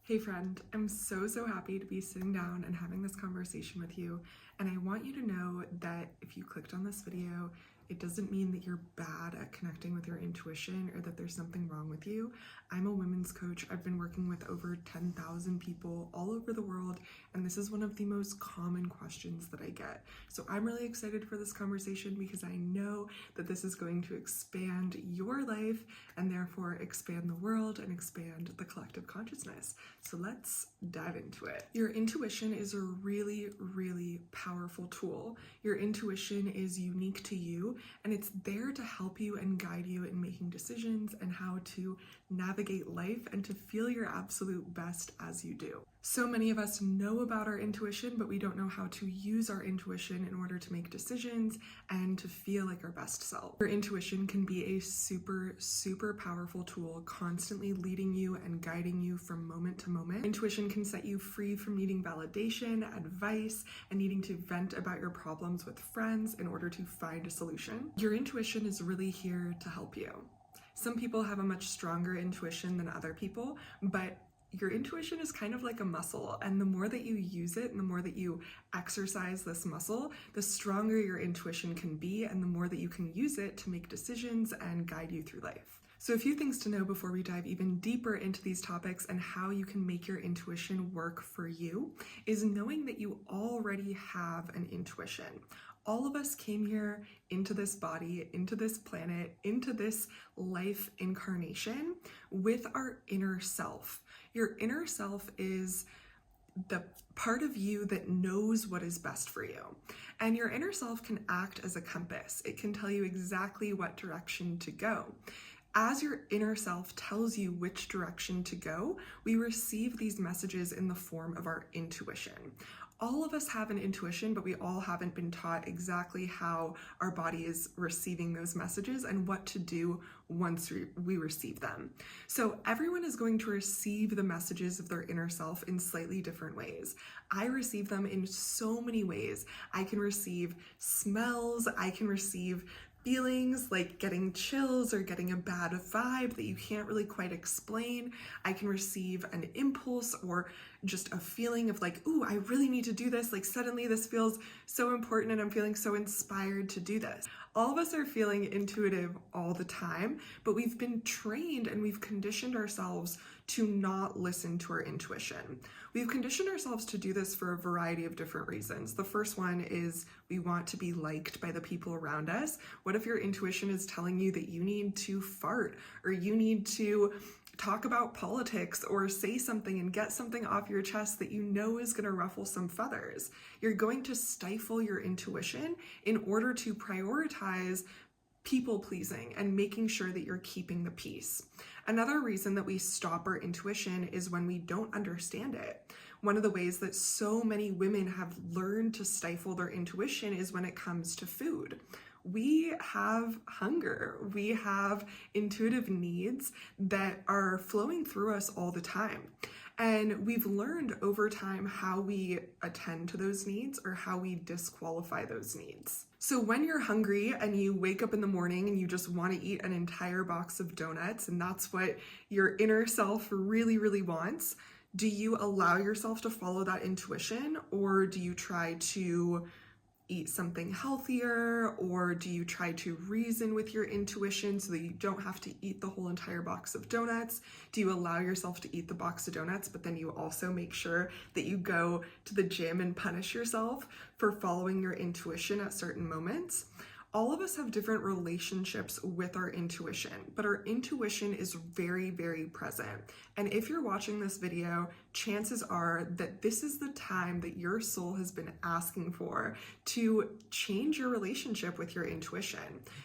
Hey friend, I'm so happy to be sitting down and having this conversation with you. And I want you to know that if you clicked on this video, it doesn't mean that you're bad at connecting with your intuition or that there's something wrong with you. I'm a women's coach. I've been working with over 10,000 people all over the world, and this is one of the most common questions that I get. So I'm really excited for this conversation because I know that this is going to expand your life and therefore expand the world and expand the collective consciousness. So let's dive into it. Your intuition is a really powerful tool. Your intuition is unique to you, and it's there to help you and guide you in making decisions and how to navigate life and to feel your absolute best as you do. So many of us know about our intuition, but we don't know how to use our intuition in order to make decisions and to feel like our best self. Your intuition can be a super powerful tool, constantly leading you and guiding you from moment to moment. Intuition can set you free from needing validation, advice, and needing to vent about your problems with friends in order to find a solution. Your intuition is really here to help you. Some people have a much stronger intuition than other people, but your intuition is kind of like a muscle, and the more that you use it and the more that you exercise this muscle, the stronger your intuition can be and the more that you can use it to make decisions and guide you through life. So a few things to know before we dive even deeper into these topics and how you can make your intuition work for you is knowing that you already have an intuition. All of us came here into this body, into this planet, into this life incarnation with our inner self. Your inner self is the part of you that knows what is best for you. And your inner self can act as a compass. It can tell you exactly what direction to go. As your inner self tells you which direction to go, we receive these messages in the form of our intuition. All of us have an intuition, but we all haven't been taught exactly how our body is receiving those messages and what to do once we receive them. So everyone is going to receive the messages of their inner self in slightly different ways. I receive them in so many ways. I can receive smells, I can receive feelings like getting chills or getting a bad vibe that you can't really quite explain. I can receive an impulse or just a feeling of like, ooh, I really need to do this. Like suddenly this feels so important and I'm feeling so inspired to do this. All of us are feeling intuitive all the time, but we've been trained and we've conditioned ourselves to not listen to our intuition. We've conditioned ourselves to do this for a variety of different reasons. The first one is we want to be liked by the people around us. What if your intuition is telling you that you need to fart or you need to talk about politics or say something and get something off your chest that you know is going to ruffle some feathers? You're going to stifle your intuition in order to prioritize people pleasing and making sure that you're keeping the peace. Another reason that we stop our intuition is when we don't understand it. One of the ways that so many women have learned to stifle their intuition is when it comes to food. We have hunger, we have intuitive needs that are flowing through us all the time. And we've learned over time how we attend to those needs or how we disqualify those needs. So when you're hungry and you wake up in the morning and you just want to eat an entire box of donuts, and that's what your inner self really wants, do you allow yourself to follow that intuition, or do you try to eat something healthier, or do you try to reason with your intuition so that you don't have to eat the whole entire box of donuts? Do you allow yourself to eat the box of donuts, but then you also make sure that you go to the gym and punish yourself for following your intuition at certain moments? All of us have different relationships with our intuition, but our intuition is very present. And if you're watching this video, chances are that this is the time that your soul has been asking for to change your relationship with your intuition,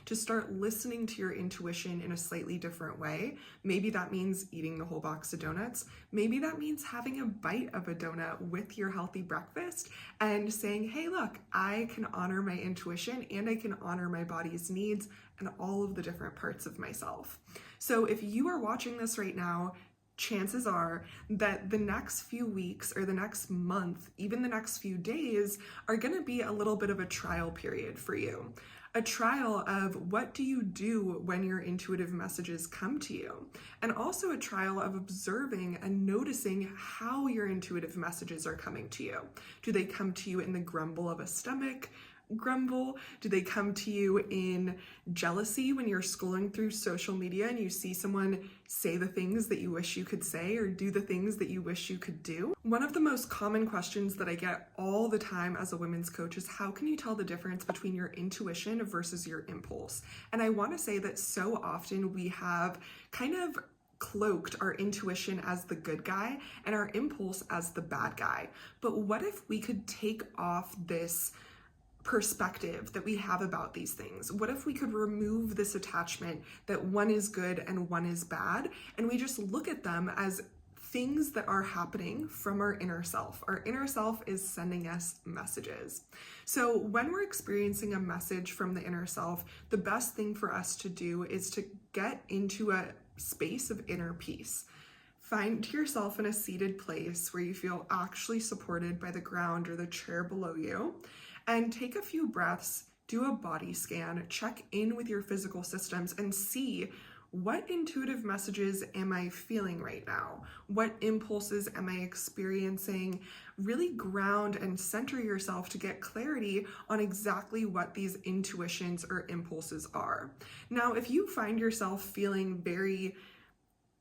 to start listening to your intuition in a slightly different way. Maybe that means eating the whole box of donuts. Maybe that means having a bite of a donut with your healthy breakfast and saying, hey, look, I can honor my intuition and I can honor my body's needs and all of the different parts of myself. So if you are watching this right now, chances are that the next few weeks or the next month, even the next few days, are going to be a little bit of a trial period for you. a trial of what do you do when your intuitive messages come to you, and also a trial of observing and noticing how your intuitive messages are coming to you. Do they come to you in the grumble of a stomach grumble? Do they come to you in jealousy when you're scrolling through social media and you see someone say the things that you wish you could say or do the things that you wish you could do? One of the most common questions that I get all the time as a women's coach is, how can you tell the difference between your intuition versus your impulse? And I want to say that so often we have kind of cloaked our intuition as the good guy and our impulse as the bad guy. But what if we could take off this perspective that we have about these things? What if we could remove this attachment that one is good and one is bad, and we just look at them as things that are happening from our inner self? Our inner self is sending us messages. So when we're experiencing a message from the inner self, the best thing for us to do is to get into a space of inner peace. Find yourself in a seated place where you feel actually supported by the ground or the chair below you, and take a few breaths, do a body scan, check in with your physical systems, and see, what intuitive messages am I feeling right now? What impulses am I experiencing? Really ground and center yourself to get clarity on exactly what these intuitions or impulses are. Now, if you find yourself feeling very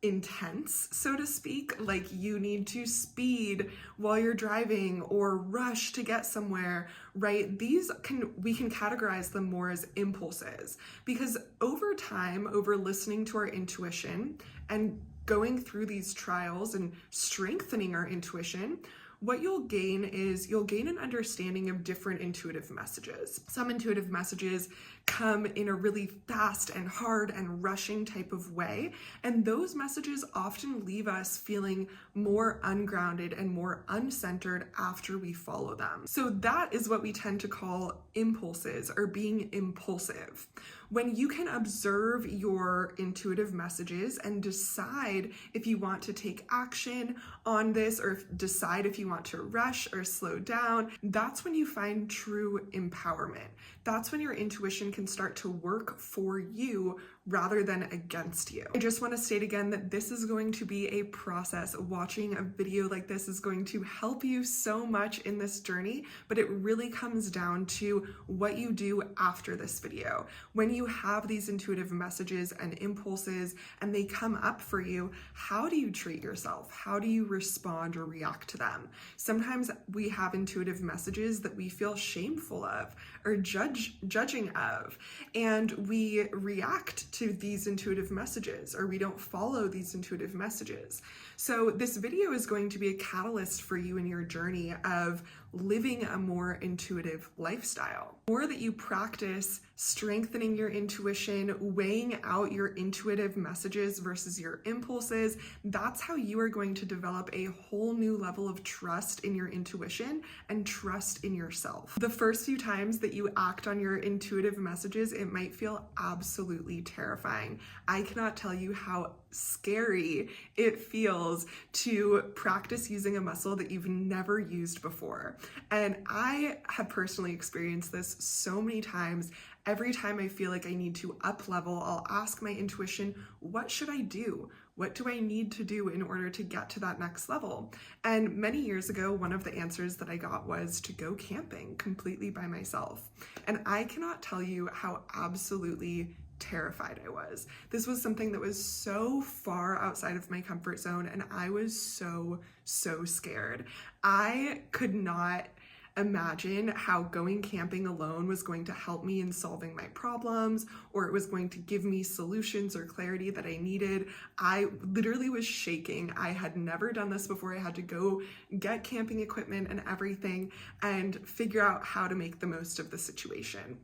intense, so to speak, like you need to speed while you're driving or rush to get somewhere, right? We can categorize them more as impulses, because over time, over listening to our intuition and going through these trials and strengthening our intuition, what you'll gain an understanding of different intuitive messages. Some intuitive messages come in a really fast and hard and rushing type of way, and those messages often leave us feeling more ungrounded and more uncentered after we follow them. So that is what we tend to call impulses, or being impulsive. When you can observe your intuitive messages and decide if you want to take action on this, or decide if you want to rush or slow down, that's when you find true empowerment. That's when your intuition can start to work for you rather than against you. I just want to state again that this is going to be a process. Watching a video like this is going to help you so much in this journey, but it really comes down to what you do after this video. When you have these intuitive messages and impulses and they come up for you, how do you treat yourself? How do you respond or react to them? Sometimes we have intuitive messages that we feel shameful of or judging of, and we react to these intuitive messages, or we don't follow these intuitive messages. So this video is going to be a catalyst for you in your journey of living a more intuitive lifestyle. The more that you practice strengthening your intuition, weighing out your intuitive messages versus your impulses, that's how you are going to develop a whole new level of trust in your intuition and trust in yourself. The first few times that you act on your intuitive messages, it might feel absolutely terrifying. I cannot tell you how scary it feels to practice using a muscle that you've never used before. And I have personally experienced this so many times. Every time I feel like I need to up level, I'll ask my intuition, what should I do? What do I need to do in order to get to that next level? And many years ago, one of the answers that I got was to go camping completely by myself. And I cannot tell you how absolutely terrified I was. This was something that was so far outside of my comfort zone, and I was so scared. I could not imagine how going camping alone was going to help me in solving my problems, or it was going to give me solutions or clarity that I needed. I literally was shaking. I had never done this before. I had to go get camping equipment and everything and figure out how to make the most of the situation.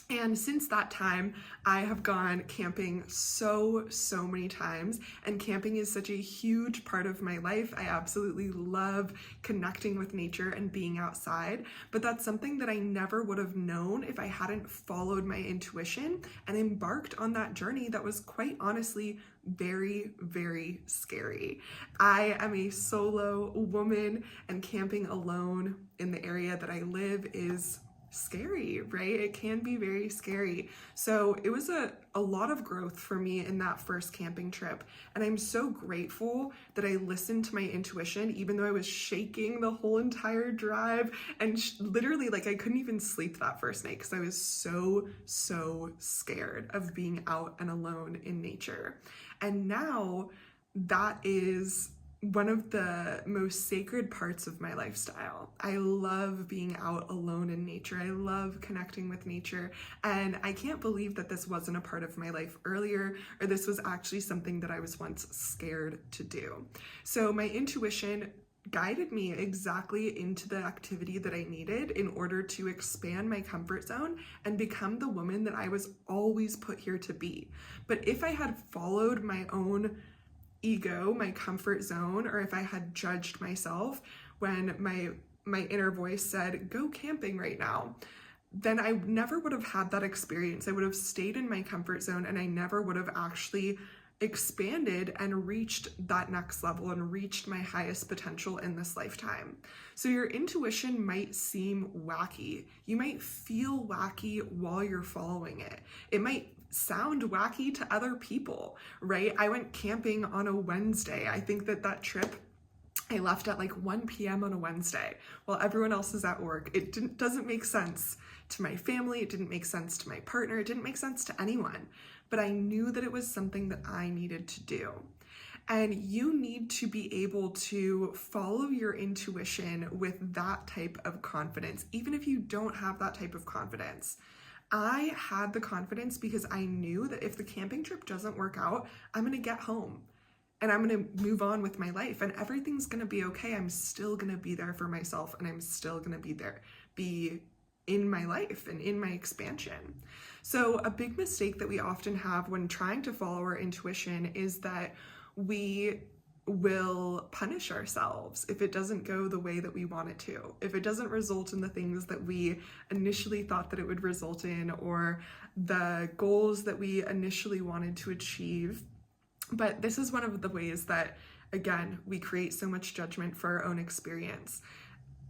And since that time, I have gone camping so many times, and camping is such a huge part of my life. I absolutely love connecting with nature and being outside, but that's something that I never would have known if I hadn't followed my intuition and embarked on that journey that was quite honestly very scary. I am a solo woman, and camping alone in the area that I live is scary, right? It can be very scary. So it was a lot of growth for me in that first camping trip. And I'm so grateful that I listened to my intuition, even though I was shaking the whole entire drive and literally like I couldn't even sleep that first night because I was so scared of being out and alone in nature. And now that is one of the most sacred parts of my lifestyle. I love being out alone in nature. I love connecting with nature. And I can't believe that this wasn't a part of my life earlier, or this was actually something that I was once scared to do. So my intuition guided me exactly into the activity that I needed in order to expand my comfort zone and become the woman that I was always put here to be. But if I had followed my own ego, my comfort zone, or if I had judged myself when my inner voice said, go camping right now, then I never would have had that experience. I would have stayed in my comfort zone and I never would have actually expanded and reached that next level and reached my highest potential in this lifetime. So your intuition might seem wacky. You might feel wacky while you're following it. It might sound wacky to other people, right? I went camping on a Wednesday. I think that trip, I left at like 1 p.m. on a Wednesday while everyone else is at work. It doesn't make sense to my family. It didn't make sense to my partner. It didn't make sense to anyone. But I knew that it was something that I needed to do. And you need to be able to follow your intuition with that type of confidence, even if you don't have that type of confidence. I had the confidence because I knew that if the camping trip doesn't work out, I'm going to get home and I'm going to move on with my life and everything's going to be okay. I'm still going to be there for myself and I'm still going to be in my life and in my expansion. So a big mistake that we often have when trying to follow our intuition is that we will punish ourselves if it doesn't go the way that we want it to, if it doesn't result in the things that we initially thought that it would result in, or the goals that we initially wanted to achieve. But this is one of the ways that, again, we create so much judgment for our own experience.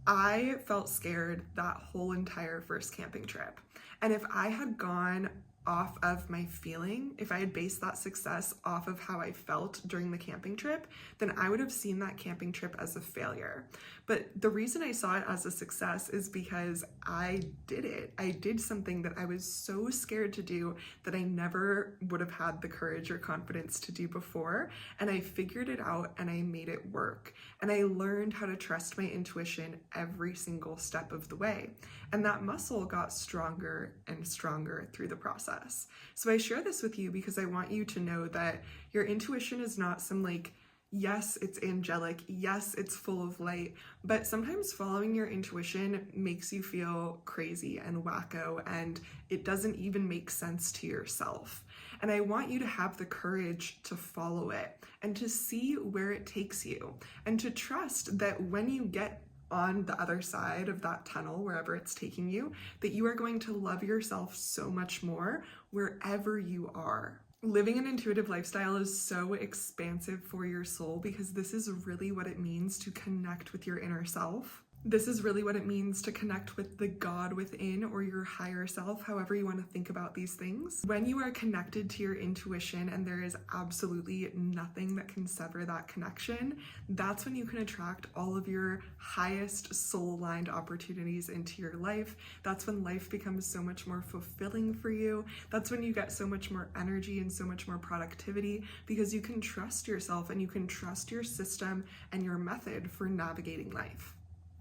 I felt scared that whole entire first camping trip. And if I had gone off of my feeling, if I had based that success off of how I felt during the camping trip, then I would have seen that camping trip as a failure. But the reason I saw it as a success is because I did it. I did something that I was so scared to do that I never would have had the courage or confidence to do before. And I figured it out and I made it work. And I learned how to trust my intuition every single step of the way. And that muscle got stronger and stronger through the process. So I share this with you because I want you to know that your intuition is not some like, yes, it's angelic, yes, it's full of light, but sometimes following your intuition makes you feel crazy and wacko and it doesn't even make sense to yourself. And I want you to have the courage to follow it and to see where it takes you and to trust that when you get on the other side of that tunnel, wherever it's taking you, that you are going to love yourself so much more wherever you are. Living an intuitive lifestyle is so expansive for your soul because this is really what it means to connect with your inner self. This is really what it means to connect with the God within or your higher self, however you want to think about these things. When you are connected to your intuition and there is absolutely nothing that can sever that connection, that's when you can attract all of your highest soul-aligned opportunities into your life. That's when life becomes so much more fulfilling for you. That's when you get so much more energy and so much more productivity because you can trust yourself and you can trust your system and your method for navigating life.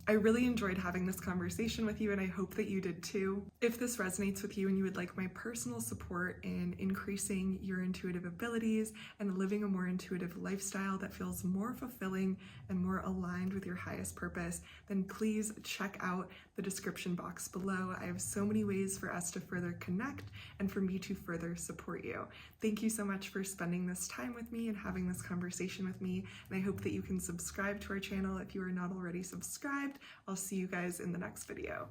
I really enjoyed having this conversation with you and I hope that you did too. If this resonates with you and you would like my personal support in increasing your intuitive abilities and living a more intuitive lifestyle that feels more fulfilling and more aligned with your highest purpose, then please check out the description box below. I have so many ways for us to further connect and for me to further support you. Thank you so much for spending this time with me and having this conversation with me, and I hope that you can subscribe to our channel if you are not already subscribed. I'll see you guys in the next video.